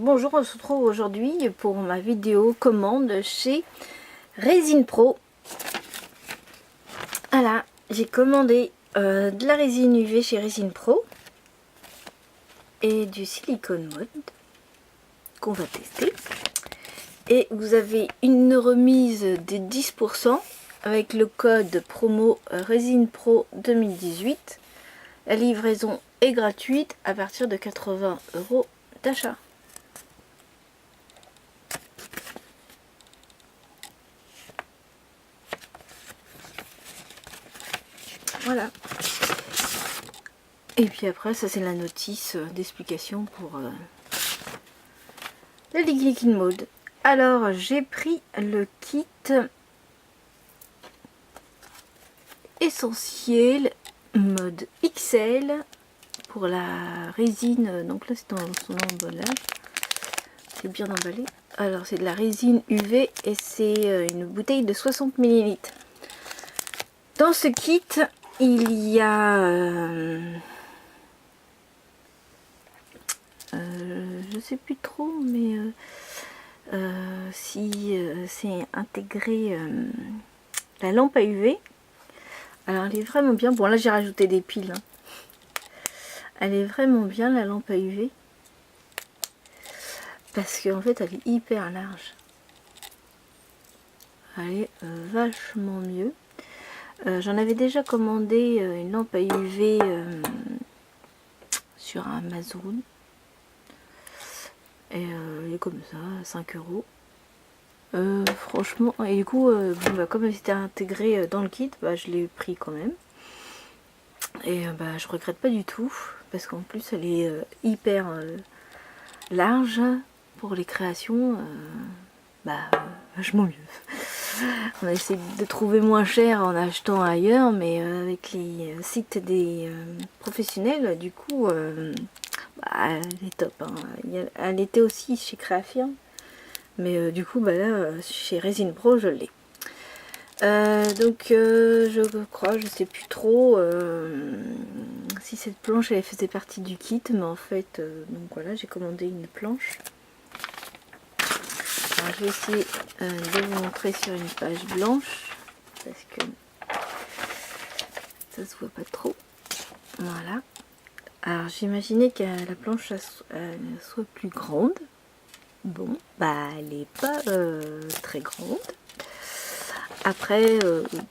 Bonjour, on se retrouve aujourd'hui pour ma vidéo commande chez Resin Pro. Voilà, j'ai commandé de la résine UV chez Resin Pro et du silicone mode qu'on va tester. Et vous avez une remise de 10% avec le code promo Resin Pro 2018. La livraison est gratuite à partir de 80 € d'achat. Voilà. Et puis après, ça c'est la notice d'explication pour le Liquid Mode. Alors, j'ai pris le kit essentiel mode XL pour la résine. Donc là, c'est dans son emballage. C'est bien emballé. Alors, c'est de la résine UV et c'est une bouteille de 60 ml. Dans ce kit, il y a... je sais plus trop, mais si c'est intégré la lampe à UV. Alors elle est vraiment bien. Bon là j'ai rajouté des piles. Hein. Elle est vraiment bien la lampe à UV. Parce qu'en fait elle est hyper large. Elle est vachement mieux. J'en avais déjà commandé une lampe à UV sur Amazon. Et elle est comme ça, 5 €. Franchement, et du coup, bon, bah, comme elle était intégrée dans le kit, bah, je l'ai pris quand même. Et bah, je regrette pas du tout, parce qu'en plus elle est hyper large pour les créations, vachement mieux. On a essayé de trouver moins cher en achetant ailleurs, mais avec les sites des professionnels, du coup, elle est top. Hein. Elle était aussi chez Créafirm, mais du coup, bah là, chez Resin Pro, je l'ai. Donc, je crois, je sais plus trop si cette planche elle faisait partie du kit, mais en fait, donc voilà, j'ai commandé une planche. Alors, je vais essayer de vous montrer sur une page blanche parce que ça se voit pas trop. Voilà. Alors j'imaginais que la planche soit plus grande. Bon, bah elle n'est pas très grande. Après,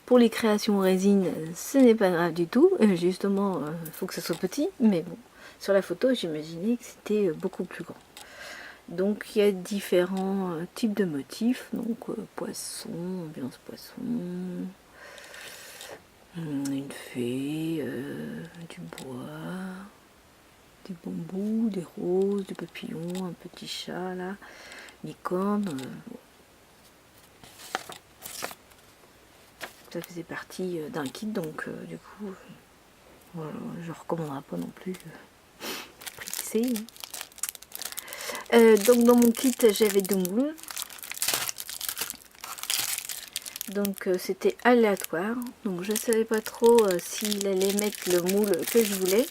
pour les créations résine, ce n'est pas grave du tout. Justement, il faut que ça soit petit. Mais bon, sur la photo, j'imaginais que c'était beaucoup plus grand. Donc il y a différents types de motifs. Donc poisson, ambiance poisson, une fée, du bois, des bambous, des roses, des papillons, un petit chat là, licorne. Bon. Ça faisait partie d'un kit, donc du coup, voilà, je ne recommanderais pas non plus prixé. Donc dans mon kit, j'avais 2 moules. Donc c'était aléatoire, donc je ne savais pas trop s'il allait mettre le moule que je voulais.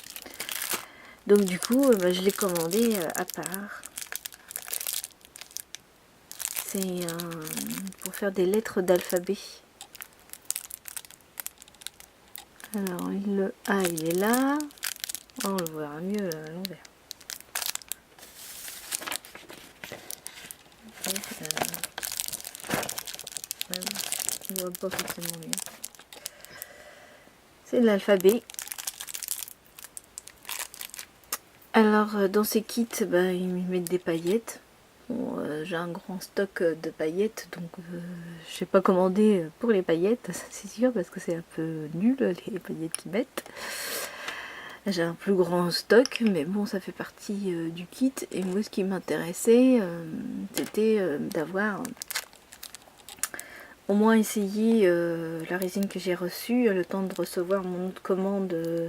Donc du coup, je l'ai commandé à part. C'est pour faire des lettres d'alphabet. Alors le A il est là. Oh, on le verra mieux à l'envers. On ne voit pas forcément mieux. C'est l'alphabet. Alors dans ces kits, ils mettent des paillettes. Bon, j'ai un grand stock de paillettes, donc je n'ai pas commandé pour les paillettes, c'est sûr, parce que c'est un peu nul les paillettes qu'ils mettent. J'ai un plus grand stock, mais bon, ça fait partie du kit. Et moi, ce qui m'intéressait, c'était d'avoir au moins essayé la résine que j'ai reçue, le temps de recevoir mon autre commande de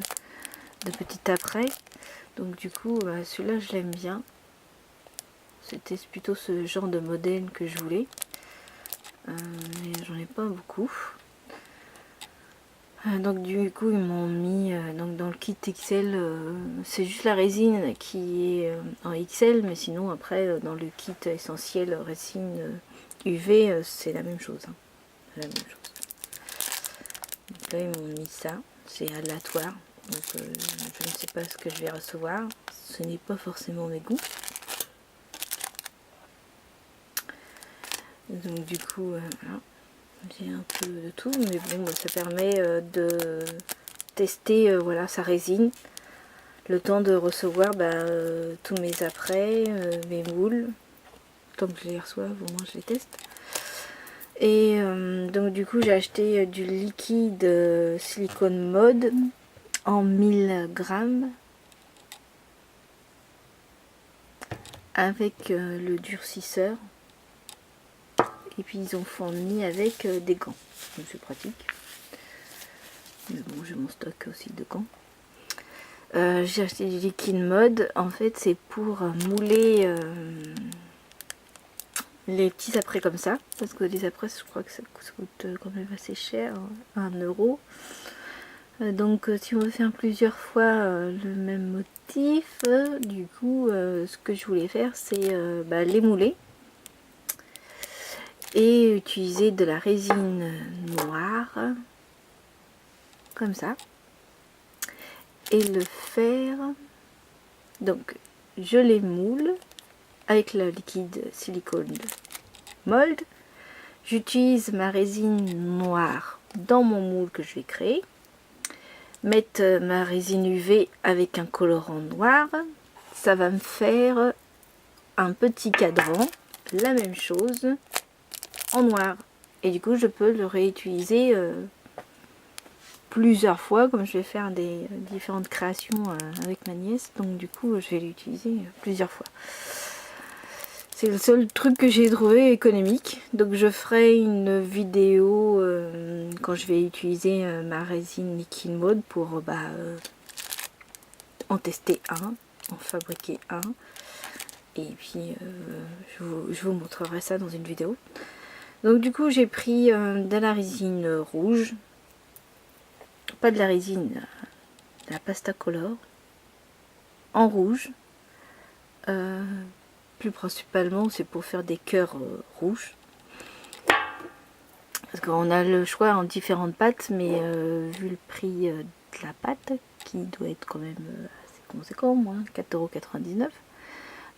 petit après. Donc du coup, celui-là, je l'aime bien. C'était plutôt ce genre de modèle que je voulais. Mais j'en ai pas beaucoup. Donc du coup, ils m'ont mis donc dans le kit XL, c'est juste la résine qui est en XL, mais sinon après dans le kit essentiel résine UV, c'est la même chose. Hein. La même chose. Donc là ils m'ont mis ça, c'est aléatoire, donc je ne sais pas ce que je vais recevoir, ce n'est pas forcément mes goûts. Donc du coup, voilà. J'ai un peu de tout, mais bon, ça permet de tester voilà, sa résine, le temps de recevoir tous mes apprêts, mes moules, tant que je les reçois, au moins je les teste. Et donc du coup j'ai acheté du liquide silicone mode en 1000 grammes avec le durcisseur. Et puis ils ont fourni avec des gants, donc c'est pratique. Mais bon, j'ai mon stock aussi de gants. J'ai acheté du liquide mode, en fait c'est pour mouler les petits apprêts comme ça, parce que les apprêts je crois que ça coûte quand même assez cher, 1 euro. Donc si on veut faire plusieurs fois le même motif, du coup ce que je voulais faire c'est les mouler. Et utiliser de la résine noire comme ça et le faire, donc je les moule avec le liquide silicone mold, j'utilise ma résine noire dans mon moule que je vais créer, mettre ma résine UV avec un colorant noir, ça va me faire un petit cadran, la même chose en noir, et du coup je peux le réutiliser plusieurs fois, comme je vais faire des différentes créations avec ma nièce, donc du coup je vais l'utiliser plusieurs fois. C'est le seul truc que j'ai trouvé économique, donc je ferai une vidéo quand je vais utiliser ma résine liquide mode pour en tester un, en fabriquer un, et puis je vous montrerai ça dans une vidéo. Donc du coup j'ai pris de la résine rouge, pas de la résine, de la pasta color, en rouge. Plus principalement c'est pour faire des cœurs rouges. Parce qu'on a le choix en différentes pâtes, mais vu le prix de la pâte, qui doit être quand même assez conséquent, moi, 4,99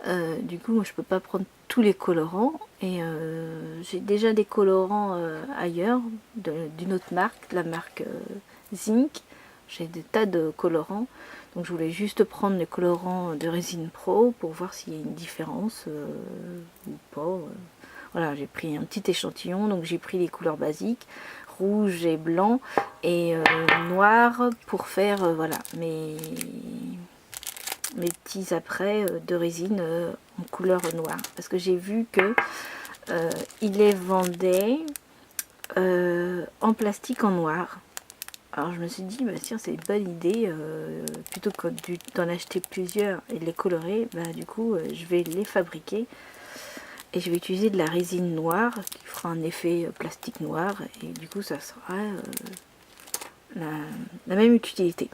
€, du coup moi je peux pas prendre tous les colorants, et j'ai déjà des colorants ailleurs d'une autre marque, la marque Zinc. J'ai des tas de colorants, donc je voulais juste prendre les colorants de Résine Pro pour voir s'il y a une différence ou pas. Voilà, j'ai pris un petit échantillon, donc j'ai pris les couleurs basiques, rouge et blanc, et noir pour faire voilà mes petits apprêts de résine en couleur noire, parce que j'ai vu que il les vendait en plastique en noir. Alors je me suis dit, bah tiens, c'est une bonne idée, plutôt que d'en acheter plusieurs et de les colorer, du coup je vais les fabriquer, et je vais utiliser de la résine noire qui fera un effet plastique noir, et du coup ça sera la même utilité.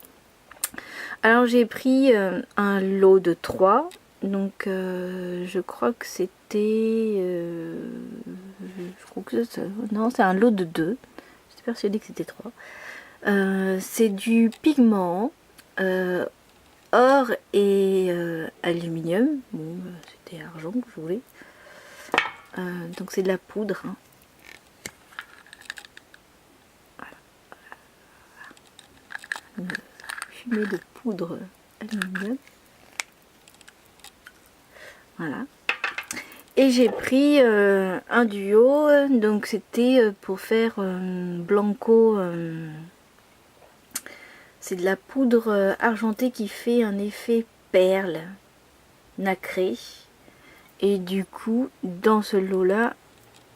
Alors j'ai pris un lot de 3, donc je crois que c'était non, c'est un lot de 2, j'étais persuadée que c'était 3. C'est du pigment or et aluminium, bon c'était argent que je voulais, donc c'est de la poudre, hein. Voilà. Fumée de poudre aluminium, voilà. Et j'ai pris un duo, donc c'était pour faire blanco, c'est de la poudre argentée qui fait un effet perle nacré, et du coup dans ce lot là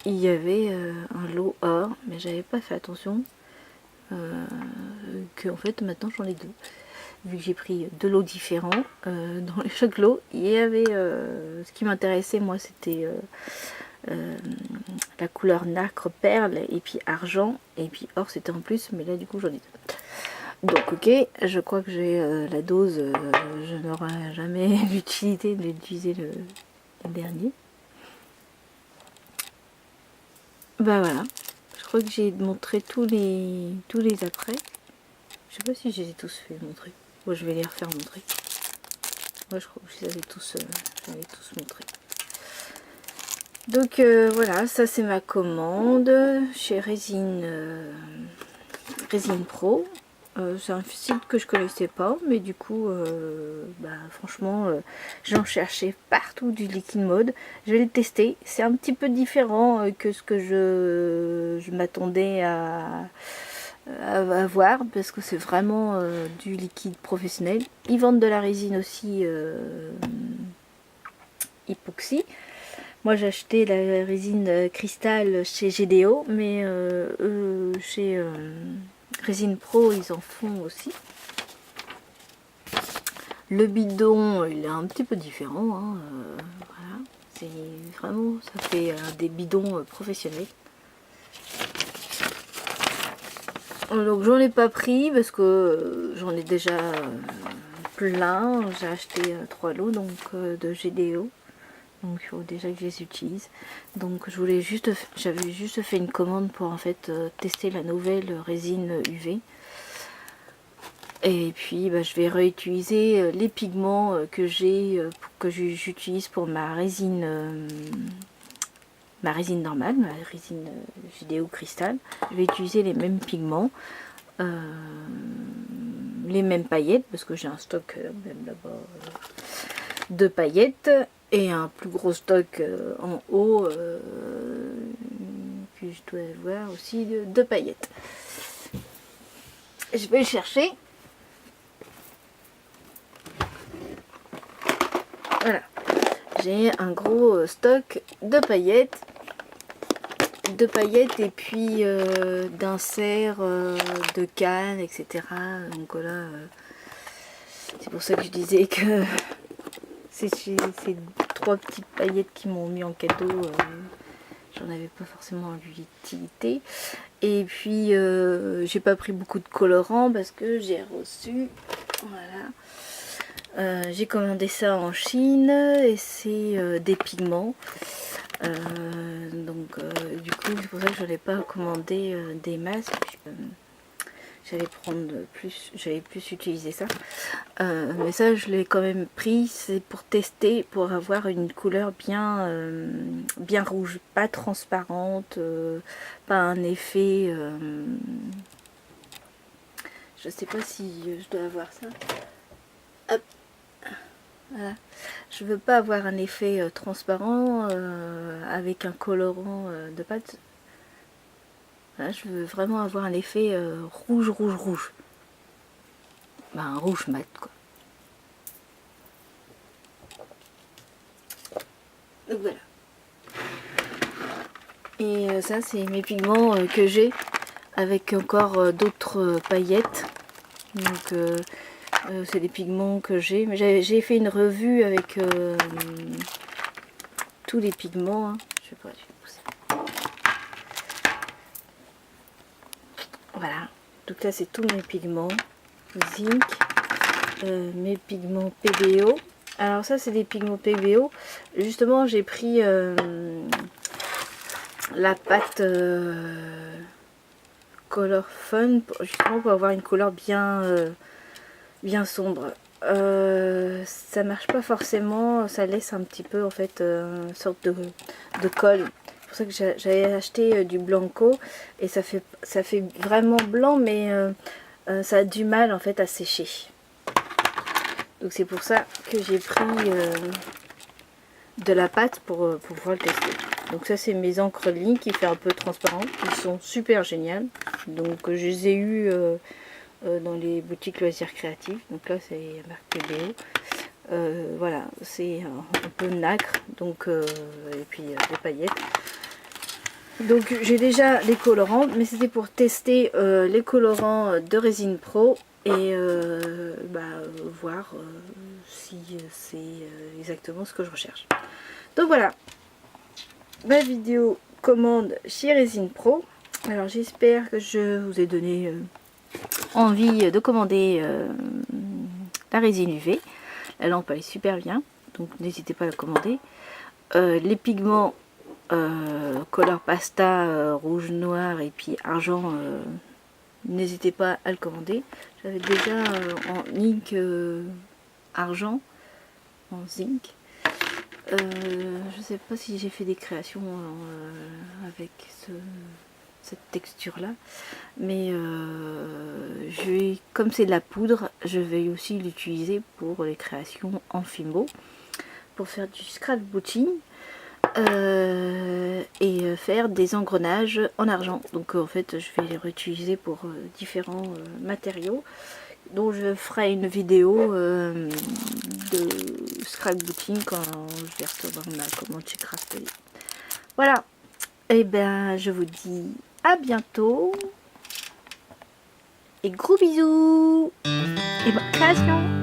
il y avait un lot or, mais j'avais pas fait attention que en fait maintenant j'en ai 2, vu que j'ai pris 2 lots différents. Dans chaque lot il y avait ce qui m'intéressait moi, c'était la couleur nacre perle, et puis argent, et puis or c'était en plus, mais là du coup j'en ai 2. Donc ok, je crois que j'ai la dose, je n'aurai jamais l'utilité d'utiliser le dernier. Bah voilà, je crois que j'ai montré tous les après. Je sais pas si je les ai tous fait montrer. Bon, je vais les refaire montrer. Moi je crois que je les avais tous montrés. Donc voilà, ça c'est ma commande chez Résine Pro. C'est un site que je connaissais pas, mais du coup, bah, franchement, j'en cherchais partout du liquide mode. Je vais le tester. C'est un petit peu différent que ce que je m'attendais à voir, parce que c'est vraiment du liquide professionnel. Ils vendent de la résine aussi époxy. Moi j'ai acheté la résine cristal chez GDO, mais chez Résine Pro ils en font aussi. Le bidon il est un petit peu différent, hein, voilà. C'est vraiment, ça fait des bidons professionnels. Donc j'en ai pas pris parce que j'en ai déjà plein. J'ai acheté 3 lots donc de GDO. Donc il faut déjà que je les utilise. Donc j'avais juste fait une commande pour en fait tester la nouvelle résine UV. Et puis bah, je vais réutiliser les pigments que j'utilise pour ma résine normale, ma résine vidéo cristal. Je vais utiliser les mêmes pigments, les mêmes paillettes parce que j'ai un stock même là-bas de paillettes. Et un plus gros stock en haut que je dois avoir aussi de paillettes. Je vais le chercher. Voilà. J'ai un gros stock de paillettes. Et puis d'inserts, de cannes, etc. Donc là, c'est pour ça que je disais que c'est 3 petites paillettes qui m'ont mis en cadeau, j'en avais pas forcément l'utilité. Et puis j'ai pas pris beaucoup de colorants parce que j'ai reçu, voilà, j'ai commandé ça en Chine et c'est des pigments, donc du coup c'est pour ça que je n'avais pas commandé des masques. J'allais plus utiliser ça, mais ça je l'ai quand même pris, c'est pour tester, pour avoir une couleur bien rouge, pas transparente, pas un effet, je sais pas si je dois avoir ça. Hop, voilà. Je veux pas avoir un effet transparent avec un colorant de pâte. Là, je veux vraiment avoir un effet rouge. Ben, un rouge mat, quoi. Donc voilà. Et ça, c'est mes pigments que j'ai avec encore d'autres paillettes. Donc, c'est des pigments que j'ai. Mais j'ai fait une revue avec tous les pigments. Hein. Je sais pas, je vais pousser. Voilà, donc là c'est tous mes pigments zinc, mes pigments PBO. Alors ça c'est des pigments PBO. Justement j'ai pris la pâte Color Fun justement pour avoir une couleur bien sombre. Ça marche pas forcément, ça laisse un petit peu en fait une sorte de colle. C'est pour ça que j'avais acheté du Blanco et ça fait vraiment blanc, mais ça a du mal en fait à sécher. Donc c'est pour ça que j'ai pris de la pâte pour pouvoir le tester. Donc ça c'est mes encres lignes qui fait un peu transparent, qui sont super géniales. Donc je les ai eu dans les boutiques loisirs créatifs. Donc là c'est marqué BO. Voilà, c'est un peu nacre, donc et puis des paillettes. Donc j'ai déjà les colorants, mais c'était pour tester les colorants de Résine Pro et voir si c'est exactement ce que je recherche. Donc voilà, ma vidéo commande chez Résine Pro. Alors j'espère que je vous ai donné envie de commander la résine UV. La lampe elle est super bien, donc n'hésitez pas à la commander. Les pigments couleur pasta, rouge, noir et puis argent, n'hésitez pas à le commander. J'avais déjà en ink argent, en zinc. Je sais pas si j'ai fait des créations avec cette texture là, mais comme c'est de la poudre, je vais aussi l'utiliser pour les créations en Fimbo, pour faire du scrapbooking et faire des engrenages en argent. Donc en fait je vais les réutiliser pour différents matériaux, dont je ferai une vidéo de scrapbooking quand je vais recevoir ma commande chez Craftly. Voilà, et ben je vous dis à bientôt et gros bisous et bonne création.